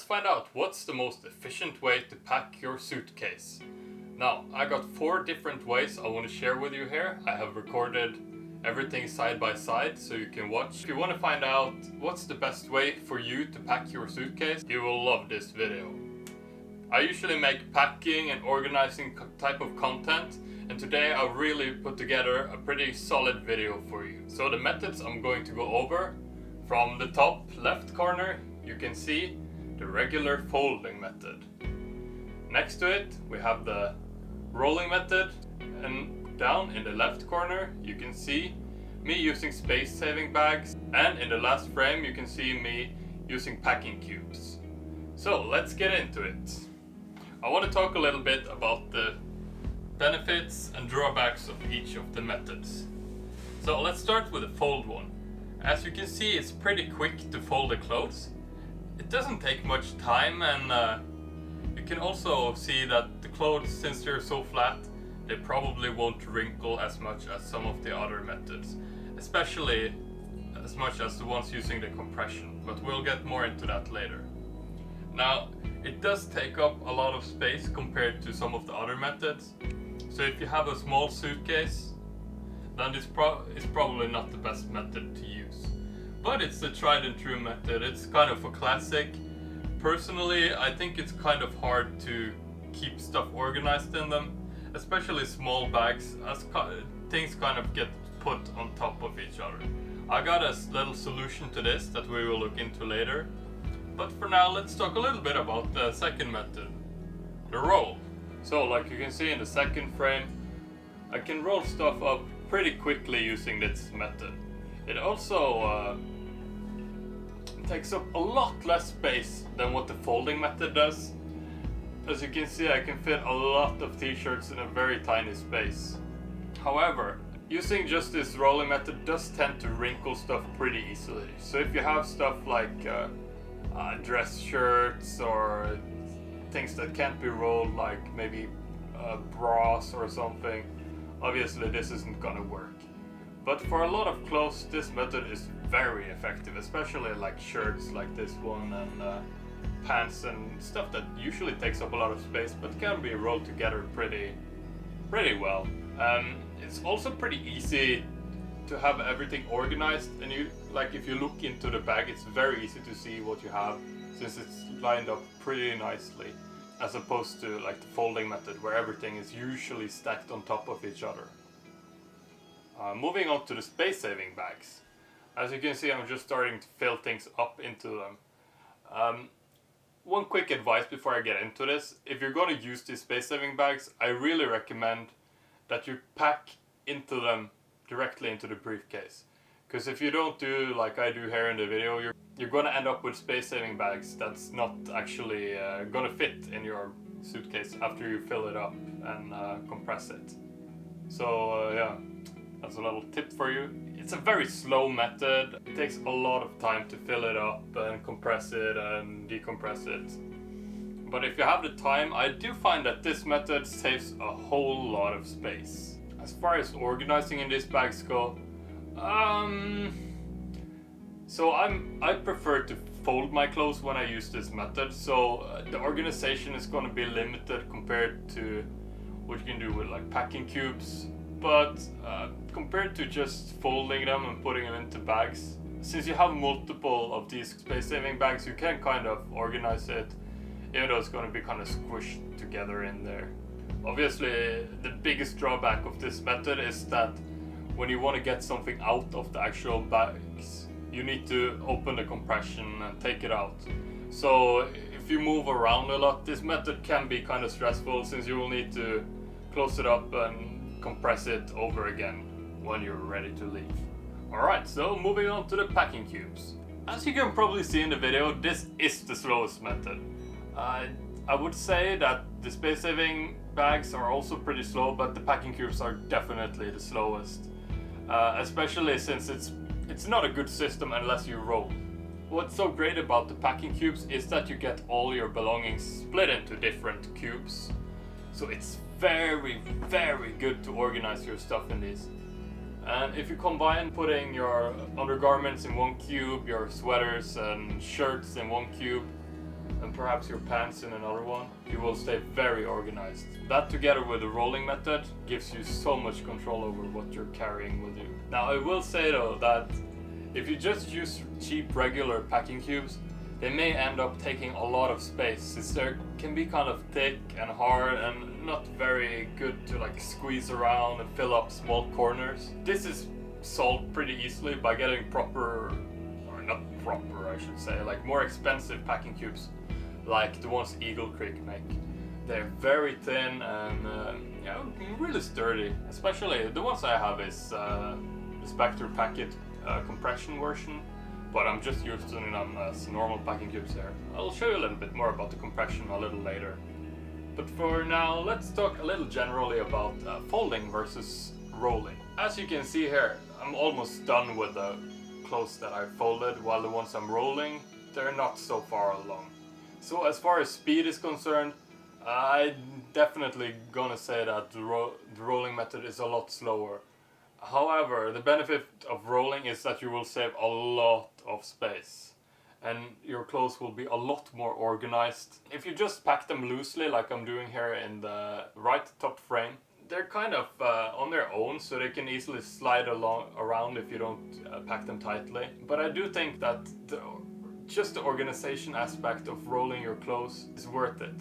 let's find out what's the most efficient way to pack your suitcase. Now, I got 4 different ways I want to share with you here. I have recorded everything side by side so you can watch. If you want to find out what's the best way for you to pack your suitcase, you will love this video. I usually make packing and organizing type of content, and today I really put together a pretty solid video for you. So the methods I'm going to go over, from the top left corner you can see the regular folding method. Next to it we have the rolling method, and down in the left corner you can see me using space saving bags, and in the last frame you can see me using packing cubes. So let's get into it. I want to talk a little bit about the benefits and drawbacks of each of the methods. So let's start with the fold one. As you can see, it's pretty quick to fold the clothes. It doesn't take much time, and you can also see that the clothes, since they're so flat, they probably won't wrinkle as much as some of the other methods, especially as much as the ones using the compression, but we'll get more into that later. Now, it does take up a lot of space compared to some of the other methods, so if you have a small suitcase, then this is probably not the best method to use. But it's the tried and true method. It's kind of a classic. Personally, I think it's kind of hard to keep stuff organized in them, especially small bags, as things kind of get put on top of each other. I got a little solution to this that we will look into later. But for now, let's talk a little bit about the second method, the roll. So like you can see in the second frame, I can roll stuff up pretty quickly using this method. It also takes up a lot less space than what the folding method does. As you can see, I can fit a lot of t-shirts in a very tiny space. However, using just this rolling method does tend to wrinkle stuff pretty easily. So if you have stuff like dress shirts or things that can't be rolled, like maybe bras or something, obviously this isn't gonna work. But for a lot of clothes, this method is very effective, especially like shirts like this one, and pants and stuff that usually takes up a lot of space but can be rolled together pretty well. It's also pretty easy to have everything organized, and if you look into the bag, it's very easy to see what you have since it's lined up pretty nicely, as opposed to like the folding method where everything is usually stacked on top of each other. Moving on to the space saving bags. As you can see, I'm just starting to fill things up into them. One quick advice before I get into this: if you're going to use these space saving bags, I really recommend that you pack into them directly into the briefcase. Because if you don't do like I do here in the video, you're going to end up with space saving bags that's not actually going to fit in your suitcase after you fill it up and compress it. So yeah, that's a little tip for you. It's a very slow method. It takes a lot of time to fill it up and compress it and decompress it. But if you have the time, I do find that this method saves a whole lot of space. As far as organizing in these bags go, so I prefer to fold my clothes when I use this method, so the organization is going to be limited compared to what you can do with like packing cubes. But compared to just folding them and putting them into bags, since you have multiple of these space saving bags, you can kind of organize it, even though it's going to be kind of squished together in there. Obviously, the biggest drawback of this method is that when you want to get something out of the actual bags, you need to open the compression and take it out. So if you move around a lot, this method can be kind of stressful, since you will need to close it up and compress it over again when you're ready to leave. Alright, so moving on to the packing cubes. As you can probably see in the video, this is the slowest method. I would say that the space saving bags are also pretty slow, but the packing cubes are definitely the slowest. Especially since it's not a good system unless you roll. What's so great about the packing cubes is that you get all your belongings split into different cubes. So it's very good to organize your stuff in these. And if you combine putting your undergarments in one cube, your sweaters and shirts in one cube, and perhaps your pants in another one, you will stay very organized. That together with the rolling method gives you so much control over what you're carrying with you. Now I will say though that if you just use cheap regular packing cubes, they may end up taking a lot of space since they can be kind of thick and hard and not very good to like squeeze around and fill up small corners. This is solved pretty easily by getting proper, or not proper I should say, like more expensive packing cubes like the ones Eagle Creek make. They're very thin and yeah, really sturdy. Especially the ones I have is the Spectre Packet compression version, but I'm just using them as normal packing cubes here. I'll show you a little bit more about the compression a little later. But for now, let's talk a little generally about folding versus rolling. As you can see here, I'm almost done with the clothes that I folded, while the ones I'm rolling, they're not so far along. So as far as speed is concerned, I'm definitely gonna say that the rolling method is a lot slower. However, the benefit of rolling is that you will save a lot of space and your clothes will be a lot more organized. If you just pack them loosely like I'm doing here in the right top frame, they're kind of on their own, so they can easily slide around if you don't pack them tightly. But I do think that just the organization aspect of rolling your clothes is worth it.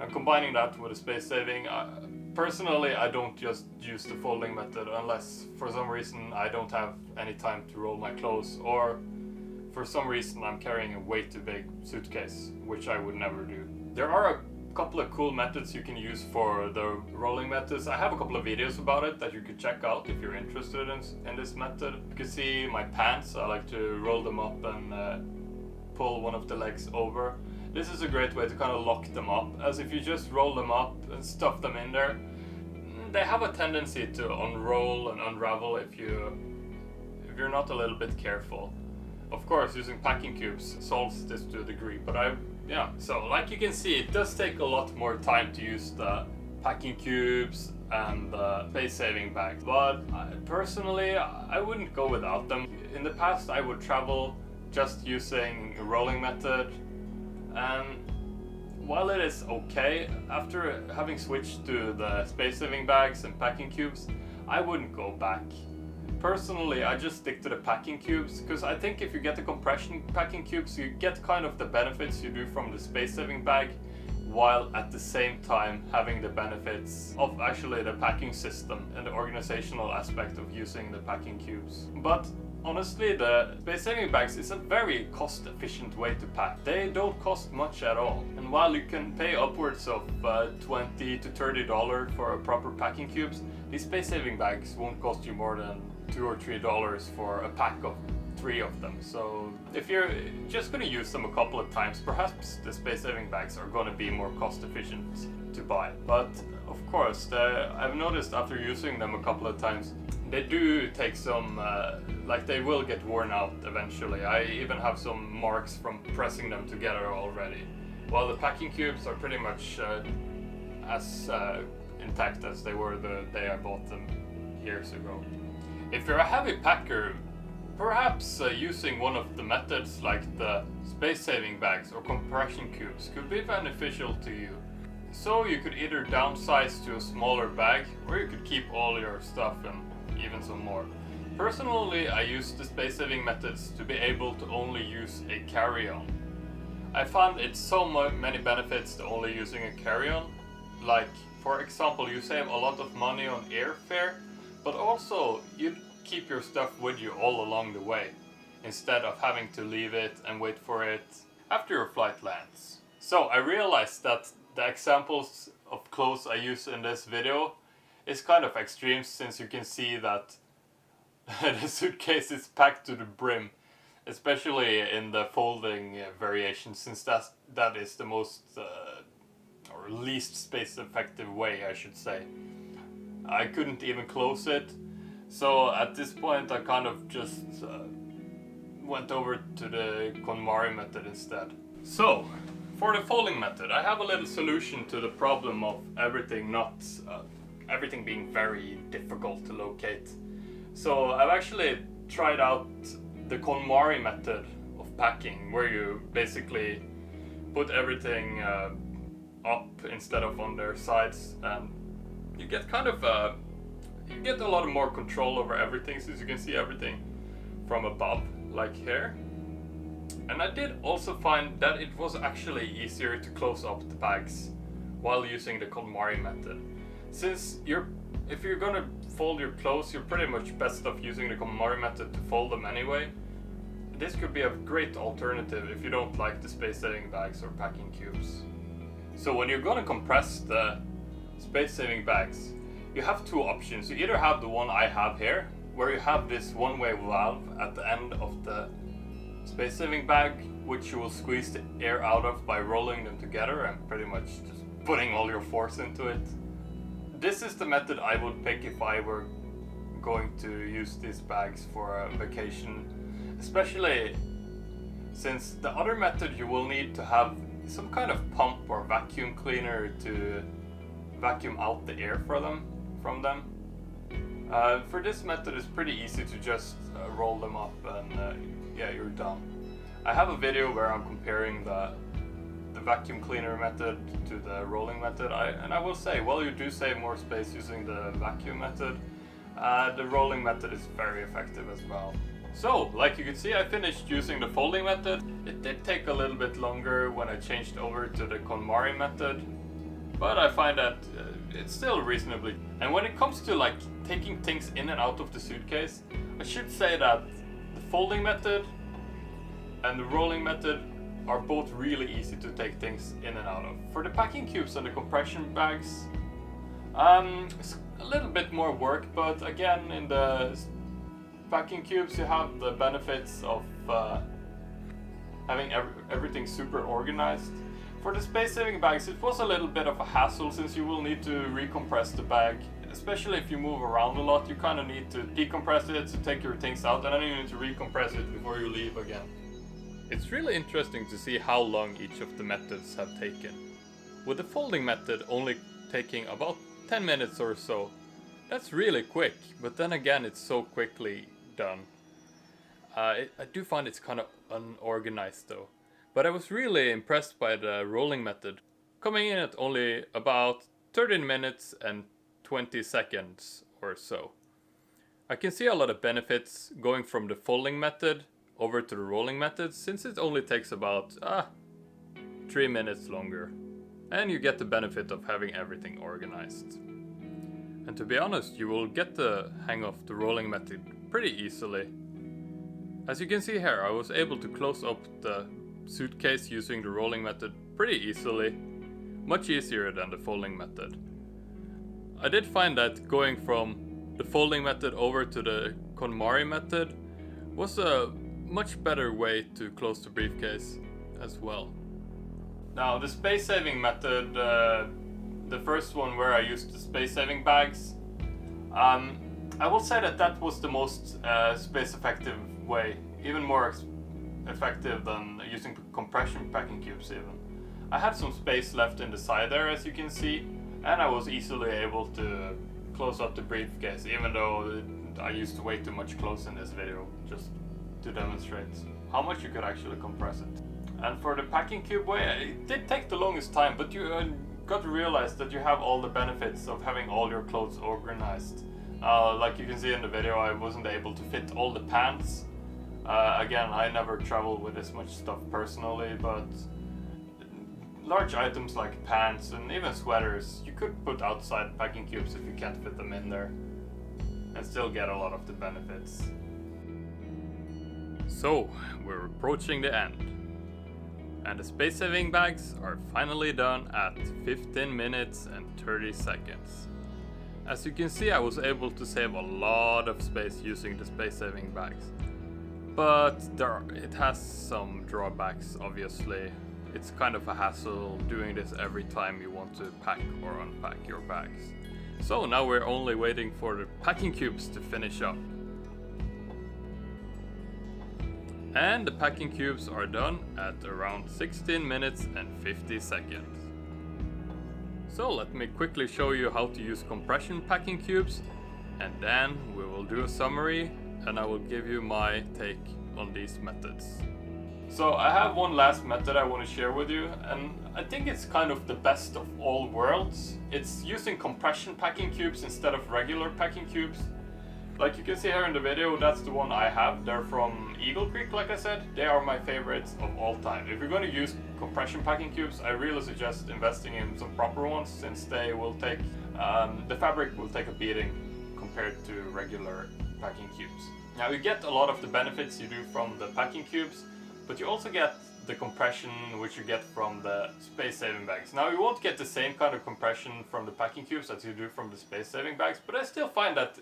And combining that with a space saving, personally I don't just use the folding method unless for some reason I don't have any time to roll my clothes, or for some reason I'm carrying a way too big suitcase, which I would never do. There are a couple of cool methods you can use for the rolling methods. I have a couple of videos about it that you could check out if you're interested in this method. You can see my pants, I like to roll them up and pull one of the legs over. This is a great way to kind of lock them up, as if you just roll them up and stuff them in there, they have a tendency to unroll and unravel if you're not a little bit careful. Of course, using packing cubes solves this to a degree, but so like you can see, it does take a lot more time to use the packing cubes and the space saving bags, but personally I wouldn't go without them. In the past I would travel just using a rolling method, and while it is okay, after having switched to the space saving bags and packing cubes, I wouldn't go back. Personally, I just stick to the packing cubes, because I think if you get the compression packing cubes, you get kind of the benefits you do from the space saving bag, while at the same time having the benefits of actually the packing system and the organizational aspect of using the packing cubes. But honestly, the space saving bags is a very cost efficient way to pack. They don't cost much at all. And while you can pay upwards of $20 to $30 for a proper packing cubes, these space saving bags won't cost you more than $2 or $3 for a pack of 3 of them. So if you're just going to use them a couple of times, perhaps the space saving bags are going to be more cost efficient to buy. But of course, I've noticed after using them a couple of times, they do take some, like they will get worn out eventually. I even have some marks from pressing them together already. While the packing cubes are pretty much as intact as they were the day I bought them years ago. If you're a heavy packer, perhaps using one of the methods like the space saving bags or compression cubes could be beneficial to you. So you could either downsize to a smaller bag, or you could keep all your stuff and even some more. Personally, I use the space saving methods to be able to only use a carry-on. I found it's so many benefits to only using a carry-on. Like, for example, you save a lot of money on airfare, but also you keep your stuff with you all along the way, instead of having to leave it and wait for it after your flight lands. So I realized that the examples of clothes I use in this video is kind of extreme, since you can see that the suitcase is packed to the brim, especially in the folding variation, since that is the most or least space effective way, I should say. I couldn't even close it, so at this point I kind of just went over to the KonMari method instead. So for the folding method, I have a little solution to the problem of everything being very difficult to locate. So I've actually tried out the KonMari method of packing, where you basically put everything up instead of on their sides, and you get kind of you get a lot more control over everything, since you can see everything from above, like here. And I did also find that it was actually easier to close up the bags while using the KonMari method. Since if you're gonna fold your clothes, you're pretty much best off using the KonMari method to fold them anyway. This could be a great alternative if you don't like the space-saving bags or packing cubes. So when you're gonna compress the space-saving bags, you have two options. You either have the one I have here, where you have this one-way valve at the end of the space-saving bag, which you will squeeze the air out of by rolling them together and pretty much just putting all your force into it. This is the method I would pick if I were going to use these bags for a vacation, especially since the other method you will need to have some kind of pump or vacuum cleaner to vacuum out the air from them. For this method, it's pretty easy to just roll them up and yeah, you're done. I have a video where I'm comparing the vacuum cleaner method to the rolling method, and I will say, while you do save more space using the vacuum method, the rolling method is very effective as well. So, like you can see, I finished using the folding method. It did take a little bit longer when I changed over to the KonMari method, but I find that it's still reasonably. And when it comes to like taking things in and out of the suitcase, I should say that the folding method and the rolling method are both really easy to take things in and out of. For the packing cubes and the compression bags, it's a little bit more work, but again, in the packing cubes you have the benefits of having everything super organized. For the space-saving bags, it was a little bit of a hassle, since you will need to recompress the bag. Especially if you move around a lot, you kind of need to decompress it to take your things out, and then you need to recompress it before you leave again. It's really interesting to see how long each of the methods have taken. With the folding method only taking about 10 minutes or so, that's really quick, but then again it's so quickly done. I do find it's kind of unorganized though. But I was really impressed by the rolling method, coming in at only about 13 minutes and 20 seconds or so. I can see a lot of benefits going from the folding method over to the rolling method, since it only takes about 3 minutes longer. And you get the benefit of having everything organized. And to be honest, you will get the hang of the rolling method pretty easily. As you can see here, I was able to close up the suitcase using the rolling method pretty easily, much easier than the folding method. I did find that going from the folding method over to the KonMari method was a much better way to close the briefcase as well. Now the space-saving method, the first one where I used the space-saving bags, I will say that was the most space-effective way, even more effective than using compression packing cubes even. I had some space left in the side there, as you can see, and I was easily able to close up the briefcase, even though I used way too much clothes in this video, just to demonstrate how much you could actually compress it. And for the packing cube way, it did take the longest time, but you got to realize that you have all the benefits of having all your clothes organized. Like you can see in the video, I wasn't able to fit all the pants. Again, I never travel with this much stuff personally, but large items like pants and even sweaters, you could put outside packing cubes if you can't fit them in there, and still get a lot of the benefits. So, we're approaching the end. And the space-saving bags are finally done at 15 minutes and 30 seconds. As you can see, I was able to save a lot of space using the space-saving bags. But it has some drawbacks, obviously. It's kind of a hassle doing this every time you want to pack or unpack your bags. So now we're only waiting for the packing cubes to finish up. And the packing cubes are done at around 16 minutes and 50 seconds. So let me quickly show you how to use compression packing cubes, and then we will do a summary and I will give you my take on these methods. So I have one last method I want to share with you, and I think it's kind of the best of all worlds. It's using compression packing cubes instead of regular packing cubes. Like you can see here in the video, that's the one I have. They're from Eagle Creek, like I said. They are my favorites of all time. If you're going to use compression packing cubes, I really suggest investing in some proper ones, since they will take, the fabric will take a beating compared to regular packing cubes. Now you get a lot of the benefits you do from the packing cubes, but you also get the compression which you get from the space-saving bags. Now you won't get the same kind of compression from the packing cubes as you do from the space-saving bags, but I still find that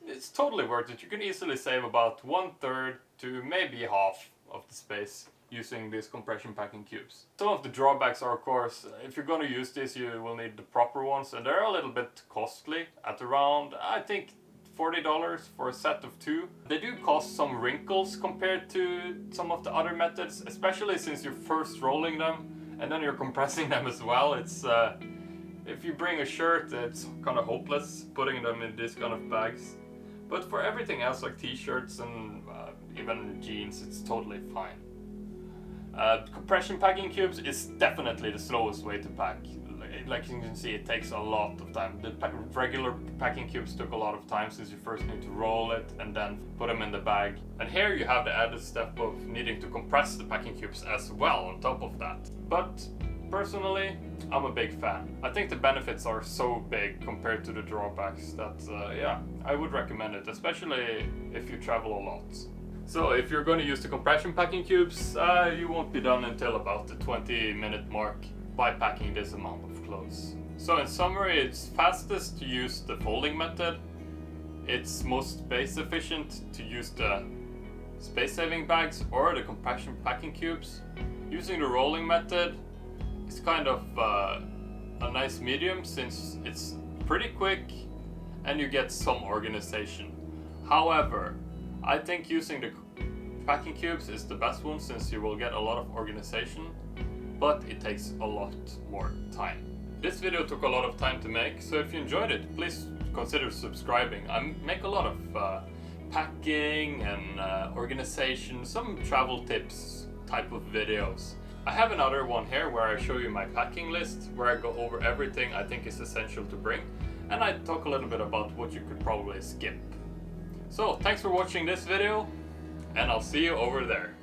it's totally worth it. You can easily save about 1/3 to maybe half of the space using these compression packing cubes. Some of the drawbacks are, of course, if you're going to use this, you will need the proper ones, and they're a little bit costly at around, I think, $40 for a set of 2. They do cause some wrinkles compared to some of the other methods, especially since you're first rolling them and then you're compressing them as well. It's if you bring a shirt, it's kind of hopeless putting them in this kind of bags. But for everything else, like t-shirts and even jeans, it's totally fine. Compression packing cubes is definitely the slowest way to pack. Like you can see, it takes a lot of time. The regular packing cubes took a lot of time, since you first need to roll it and then put them in the bag. And here you have the added step of needing to compress the packing cubes as well on top of that. But personally, I'm a big fan. I think the benefits are so big compared to the drawbacks that yeah, I would recommend it, especially if you travel a lot. So if you're going to use the compression packing cubes, you won't be done until about the 20-minute mark by packing this amount of clothes. So in summary, it's fastest to use the folding method. It's most space efficient to use the space-saving bags or the compression packing cubes. Using the rolling method is kind of a nice medium, since it's pretty quick and you get some organization. However, I think using the packing cubes is the best one, since you will get a lot of organization, but it takes a lot more time. This video took a lot of time to make, so if you enjoyed it, please consider subscribing. I make a lot of packing and organization, some travel tips type of videos. I have another one here where I show you my packing list, where I go over everything I think is essential to bring, and I talk a little bit about what you could probably skip. So thanks for watching this video, and I'll see you over there.